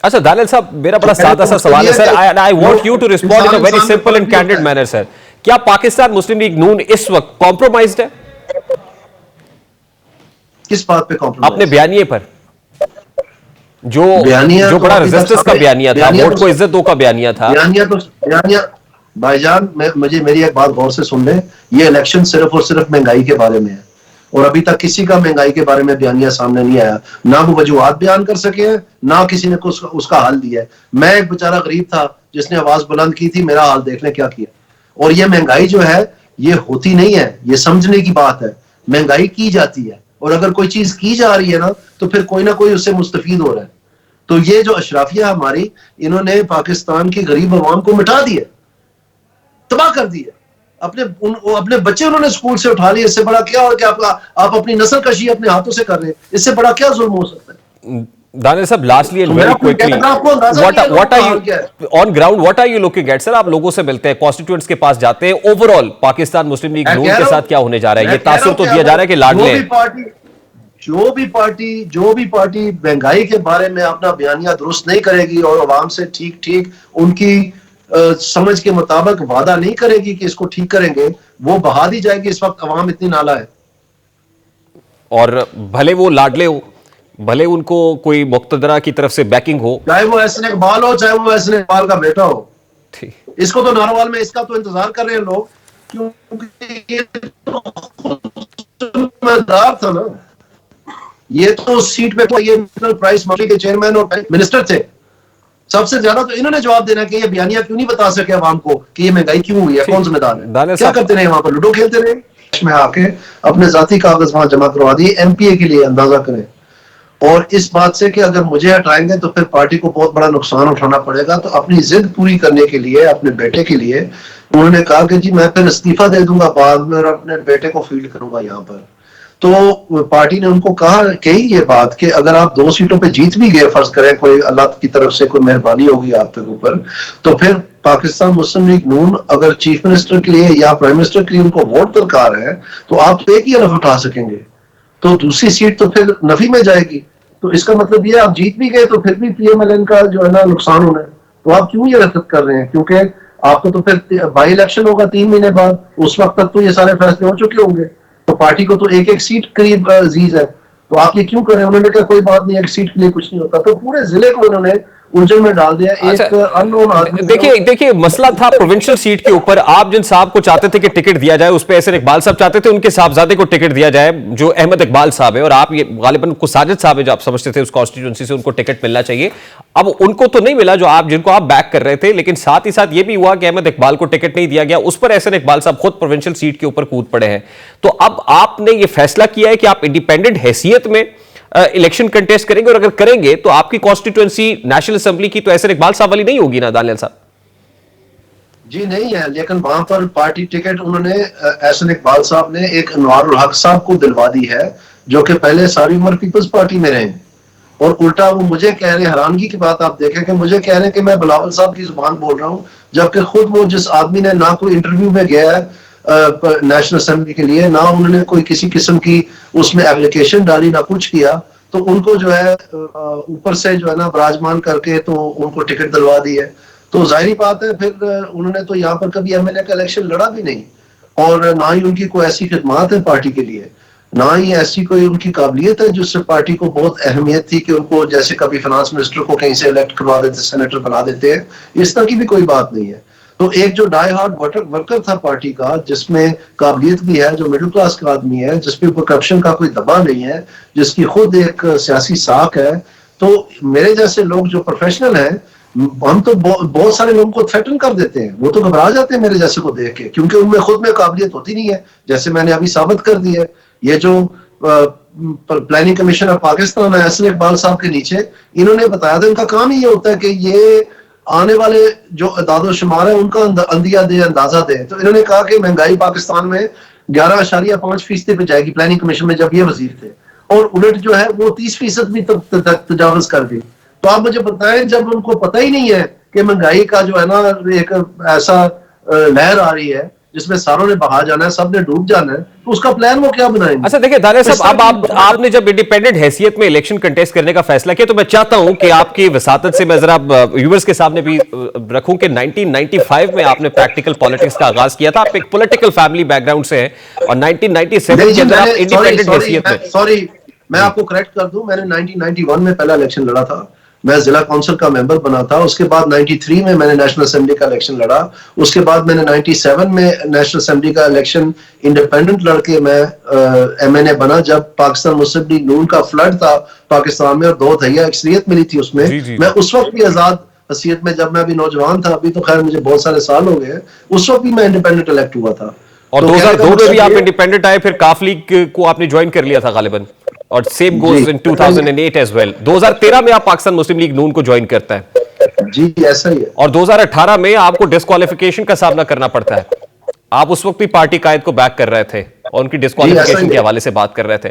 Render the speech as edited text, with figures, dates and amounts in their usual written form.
अच्छा दानियल साहब, मेरा बड़ा सादा सा सवाल है sir, I want you to respond in a very simple and candid manner sir. क्या पाकिस्तान मुस्लिम लीग नून इस वक्त कॉम्प्रोमाइज्ड है किस बात पे अपने कॉम्प्रोमाइज? बयानिए पर? जो बयानिया जो तो बड़ा अभी तक रेजिस्टेंस का सामने, बयानिया था, बयानिया वोट को इज्जत दो का बयानिया था। बयानिया भाईजान, मुझे मेरी एक बात गौर से सुन ले। ये इलेक्शन सिर्फ और सिर्फ महंगाई के बारे में है, और अभी तक किसी का महंगाई के बारे में बयानिया सामने नहीं आया। ना वो वजूहात बयान कर सके हैं, ना किसी ने उसका हाल दिया है। मैं एक बेचारा गरीब था जिसने आवाज बुलंद की थी, मेरा हाल देख ले क्या किया। और ये महंगाई जो है, ये होती नहीं है, ये समझने की बात है। महंगाई की जाती है, और अगर कोई चीज की जा रही है ना, तो फिर कोई ना कोई उससे मुस्तफीद हो रहा है। तो ये जो अशराफिया हमारी, इन्होंने पाकिस्तान की गरीब आवाम को मिटा दिया, तबाह कर दिया। अपने बच्चे उन्होंने स्कूल से उठा लिए। इससे बड़ा क्या हो कि आप अपनी नस्ल कशी अपने हाथों से कर रहे हैं? इससे बड़ा क्या जुल्म हो सकता है? दानियल साहब, लास्टली एंड तो वेरी मेरा कोई क्विकली, कहना, आपको अंदाजा नहीं है लोगों व्हाट का आर हाल क्या है। You on ground, what are you looking at sir? आप लोगों से मिलते हैं, कॉन्स्टिट्यूएंट्स के पास जाते हैं, ओवरऑल पाकिस्तान मुस्लिम लीग मैं नून कह के रहा साथ क्या होने जा रहा है? मैं ये कह रहा तासुर हूं तो कि दिया जा रहा है कि लाडले हैं। जो भी पार्टी महंगाई के बारे में अपना बयानिया दुरुस्त नहीं करेगी और आवाम से ठीक ठीक उनकी समझ के मुताबिक वादा नहीं करेगी कि इसको ठीक करेंगे, वो बहा दी जाएगी। इस वक्त आवाम इतनी नाला है। और भले वो लाडले हो, भले उनको कोई मुक्तदरा की तरफ से बैकिंग हो, चाहे वो एहसन इकबाल हो, चाहे वो एहसन इकबाल का बेटा हो। ठीक। इसको तो नारोवाल में इसका तो इंतजार कर रहे हैं लोग, क्योंकि ये तो जिम्मेदार था ना। ये तो उस सीट पे, तो ये प्राइस मनी के चेयरमैन और मिनिस्टर थे। सबसे ज्यादा तो इन्होंने जवाब देना कि ये बयानिया क्यों नहीं बता सके आवाम को कि ये महंगाई क्यों हुई है, कौन जिम्मेदार है। दानियल क्या साहब, करते रहे वहां पर? लूडो खेलते रहे में आके, अपने जाती कागज वहां जमा करवा दिए एमपीए के लिए। अंदाजा करें। और इस बात से कि अगर मुझे हटाएंगे तो फिर पार्टी को बहुत बड़ा नुकसान उठाना पड़ेगा। तो अपनी जिद पूरी करने के लिए, अपने बेटे के लिए, उन्होंने कहा कि जी मैं फिर इस्तीफा दे दूंगा बाद में और अपने बेटे को फील्ड करूंगा यहाँ पर। तो पार्टी ने उनको कही ये बात कि अगर आप 2 सीटों पे जीत भी गए, फर्ज करें कोई अल्लाह की तरफ से कोई मेहरबानी होगी आपके ऊपर, तो फिर पाकिस्तान मुस्लिम लीग नून अगर चीफ मिनिस्टर के लिए या प्राइम मिनिस्टर के लिए उनको वोट दरकार है, तो आप एक ही हलफ उठा सकेंगे। तो दूसरी सीट तो फिर नफी में जाएगी। तो इसका मतलब ये, आप जीत भी गए तो फिर भी पीएमएलएन का जो है ना नुकसान होना है। तो आप क्यों ये रद्द कर रहे हैं? क्योंकि आपको तो फिर बाई इलेक्शन होगा 3 महीने बाद, उस वक्त तक तो ये सारे फैसले हो चुके होंगे। तो पार्टी को तो एक एक सीट करीब अजीज है। तो आप ये क्यों करें? उन्होंने कहा कोई बात नहीं, एक सीट के लिए कुछ नहीं होता। तो पूरे जिले को उन्होंने उलझन में डाल दिया। अच्छा, एक अननोन आदमी, देखिए मसला था प्रोविंशियल सीट के ऊपर। आप जिन साहब को चाहते थे कि टिकट दिया जाए, उस पे एहसन इकबाल साहब चाहते थे उनके साहबजादे को टिकट दिया जाए, जो अहमद इकबाल साहब है, और आप ये गालिबन को साजिद साहब है जो आप समझते थे उस कॉन्स्टिट्यूंसी से उनको टिकट मिलना चाहिए। अब उनको तो नहीं मिला जो आप जिनको आप बैक कर रहे थे, लेकिन साथ ही साथ ये भी हुआ कि अहमद इकबाल को टिकट नहीं दिया गया। उस पर एहसन इकबाल साहब खुद प्रोविंशियल सीट के ऊपर कूद पड़े हैं। तो अब आपने ये फैसला किया है कि आप इंडिपेंडेंट हैसियत में इलेक्शन कंटेस्ट करेंगे, और अगर करेंगे तो आपकी कॉन्स्टिट्यूएंसी नेशनल असेंबली की तो ऐसे इकबाल साहब वाली नहीं होगी ना दानियल साहब? जी नहीं है, लेकिन वहां पर पार्टी टिकट उन्होंने एहसन इकबाल साहब ने एक अनवारुल हक साहब को दिलवा दी है, जो कि पहले सारी उम्र पीपल्स पार्टी में रहे। और उल्टा वो मुझे कह रहे हैं, हैरानगी की बात आप देखें कि मुझे कह रहे हैं कि मैं बिलावल साहब की जुबान बोल रहा हूँ, जबकि खुद वो जिस आदमी ने ना कोई इंटरव्यू में गया है नेशनल असेंबली के लिए, ना उन्होंने कोई किसी किस्म की उसमें एप्लीकेशन डाली, ना कुछ किया, तो उनको जो है ऊपर से जो है ना विराजमान करके तो उनको टिकट दिलवा दी है। तो जाहिर बात है, फिर उन्होंने तो यहाँ पर कभी एमएलए का इलेक्शन लड़ा भी नहीं, और ना ही उनकी कोई ऐसी खिदमात है पार्टी के लिए, ना ही ऐसी कोई उनकी काबिलियत है जिससे पार्टी को बहुत अहमियत थी कि उनको जैसे कभी फाइनेंस मिनिस्टर को कहीं से इलेक्ट करवा देते, सेनेटर बना देते हैं। इस तरह की भी कोई बात नहीं है। तो एक जो डाई हार्ड वर्कर था पार्टी का, जिसमें काबिलियत भी है, जो मिडिल क्लास का आदमी है, जिसपे करप्शन का कोई दबाव नहीं है, जिसकी खुद एक सियासी साख है, तो मेरे जैसे लोग जो प्रोफेशनल हैं, हम तो बहुत सारे लोगों को थ्रेटन कर देते हैं। वो तो घबरा जाते हैं मेरे जैसे को देख के, क्योंकि उनमें खुद में काबिलियत होती नहीं है, जैसे मैंने अभी साबित कर दी है। ये जो प्लानिंग कमीशन ऑफ पाकिस्तान है एहसन इकबाल साहब के नीचे, इन्होंने बताया था, इनका काम ही ये होता है कि ये आने वाले जो अदादो शुमार है उनका अंदिया दे, अंदाजा दे। तो इन्होंने कहा कि महंगाई पाकिस्तान में 11.5% पे जाएगी प्लानिंग कमीशन में, जब ये वजीर थे, और उलट जो है वो 30% भी तजावज कर गई। तो आप मुझे बताएं, जब उनको पता ही नहीं है कि महंगाई का जो है ना एक ऐसा लहर आ रही है जिसमें सारों ने बहा जाना है, सब ने डूब जाना है, तो उसका प्लान वो क्या बनाएंगे? अच्छा देखिए दानिश साहब, अब आपने जब इंडिपेंडेंट हैसियत में इलेक्शन कंटेस्ट करने का फैसला किया, तो मैं चाहता हूं कि आपकी वसातत से मैं जरा व्यूअर्स के सामने भी रखूं कि 1995 में आपने प्रैक्टिकल पॉलिटिक्स का आगाज किया था। आप एक पॉलिटिकल फैमिली बैकग्राउंड से हैं और 1997 नहीं के जी, अंदर आप मैंने इंडिपेंडेंट हैसियत में। सॉरी, मैं आपको करेक्ट कर दूं, मैंने 1991 में पहला इलेक्शन लड़ा था, मैं जिला काउंसिल का मेंबर बना था। उसके बाद 93 में मैंने नेशनल असेंबली का इलेक्शन लड़ा। उसके बाद मैंने 97 में नेशनल असेंबली का इलेक्शन इंडिपेंडेंट लड़के मैं एमएनए बना, जब पाकिस्तान मुस्लिम लीग नून का फ्लड था पाकिस्तान में और दो दहिया अक्सरियत मिली थी उसमें। जी, जी। मैं उस वक्त भी आजाद हसीयत में, जब मैं अभी नौजवान था, अभी तो खैर मुझे बहुत सारे साल हो गए, उस वक्त भी मैं इंडिपेंडेंट इलेक्ट हुआ था। और तो कहने का 2002 में भी मतलब आप ये- इंडिपेंडेंट आए, फिर काफ लीग को आपने ज्वाइन कर लिया था गालिबन, और same goes in 2008 as well. 2013 में आप पाकिस्तान मुस्लिम लीग नून को ज्वाइन करता है जी, ऐसा ही है। और 2018 में आपको डिस्क्वालिफिकेशन का सामना करना पड़ता है। आप उस वक्त भी पार्टी कायद को बैक कर रहे थे और उनकी ऐसा डिस्क्वालिफिकेशन ही के है। हवाले से बात कर रहे थे।